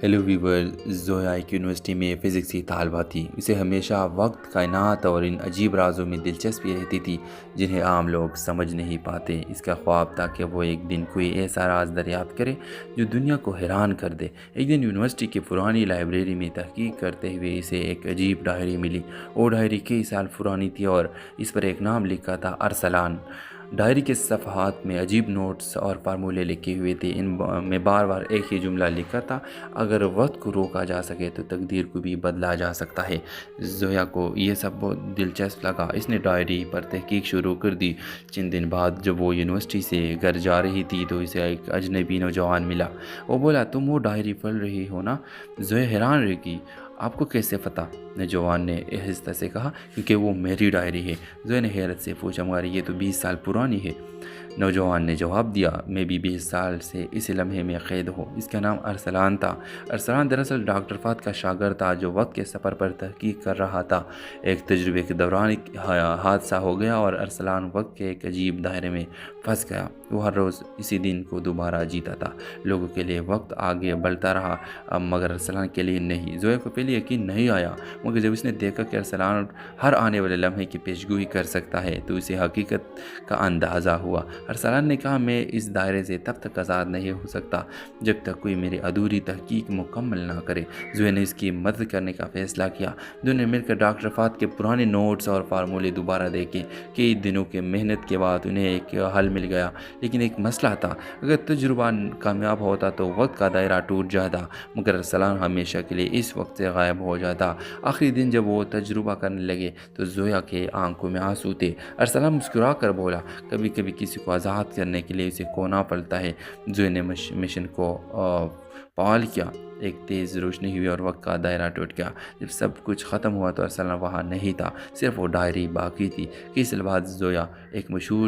Hello ویور، زویا ایک university میں physics کی طالبہ تھی۔ اسے ہمیشہ وقت، کائنات اور ان عجیب رازوں میں دلچسپی رہتی تھی جنہیں عام لوگ سمجھ نہیں پاتے۔ اس کا خواب تھا کہ وہ ایک دن کوئی ایسا راز دریافت کرے جو دنیا کو حیران کر دے۔ ایک دن یونیورسٹی کی پرانی لائبریری میں تحقیق کرتے ہوئے اسے ایک عجیب ڈائری ملی۔ وہ ڈائری کئی سال پرانی تھی اور اس پر ایک نام لکھا تھا، ارسلان۔ ڈائری کے صفحات میں عجیب نوٹس اور فارمولے لکھے ہوئے تھے۔ ان میں بار بار ایک ہی جملہ لکھا تھا، اگر وقت کو روکا جا سکے تو تقدیر کو بھی بدلا جا سکتا ہے۔ زویا کو یہ سب بہت دلچسپ لگا۔ اس نے ڈائری پر تحقیق شروع کر دی۔ چند دن بعد جب وہ یونیورسٹی سے گھر جا رہی تھی تو اسے ایک اجنبی نوجوان ملا۔ وہ بولا، تم وہ ڈائری پڑھ رہی ہو نا؟ زویا حیران رہ گئی۔ آپ کو کیسے پتہ؟ نوجوان نے آہستہ سے کہا، کیونکہ وہ میری ڈائری ہے۔ زویا نے حیرت سے پوچھا، مگر یہ تو 20 سال پرانی ہے۔ نوجوان نے جواب دیا، میں بھی 20 سال سے اس لمحے میں قید ہوں۔ اس کا نام ارسلان تھا۔ ارسلان دراصل ڈاکٹر فہد کا شاگرد تھا جو وقت کے سفر پر تحقیق کر رہا تھا۔ ایک تجربے کے دوران ایک حادثہ ہو گیا اور ارسلان وقت کے ایک عجیب دائرے میں پھنس گیا۔ وہ ہر روز اسی دن کو دوبارہ جیتا تھا۔ لوگوں کے لیے وقت آگے بڑھتا رہا، مگر ارسلان کے لیے نہیں۔ زویا کو پہلے یقین نہیں آیا، مگر جب اس نے دیکھا کہ ارسلان ہر آنے والے لمحے کی پیشگوئی کر سکتا ہے تو اسے حقیقت کا اندازہ ہوا۔ ارسلان نے کہا، میں اس دائرے سے تب تک آزاد نہیں ہو سکتا جب تک کوئی میری ادھوری تحقیق مکمل نہ کرے۔ زویا نے اس کی مدد کرنے کا فیصلہ کیا۔ دونوں نے مل کر ڈاکٹر فہد کے پرانے نوٹس اور فارمولے دوبارہ دیکھے۔ کئی دنوں کے محنت کے بعد انہیں ایک حل مل گیا، لیکن ایک مسئلہ تھا۔ اگر تجربہ کامیاب ہوتا تو وقت کا دائرہ ٹوٹ جاتا، مگر ارسلان ہمیشہ کے لیے اس وقت سے غائب ہو جاتا۔ آخری دن جب وہ تجربہ کرنے لگے تو زویا کے آنکھوں میں آنسو تھے۔ ارسلان مسکرا کر بولا، کبھی کبھی کسی کو آزاد کرنے کے لیے اسے کھونا پڑتا ہے۔ زویا نے مشن کو فعال کیا۔ ایک تیز روشنی ہوئی اور وقت کا دائرہ ٹوٹ گیا۔ جب سب کچھ ختم ہوا تو ارسلان وہاں نہیں تھا، صرف وہ ڈائری باقی تھی۔ کئی سال بعد زویا ایک مشہور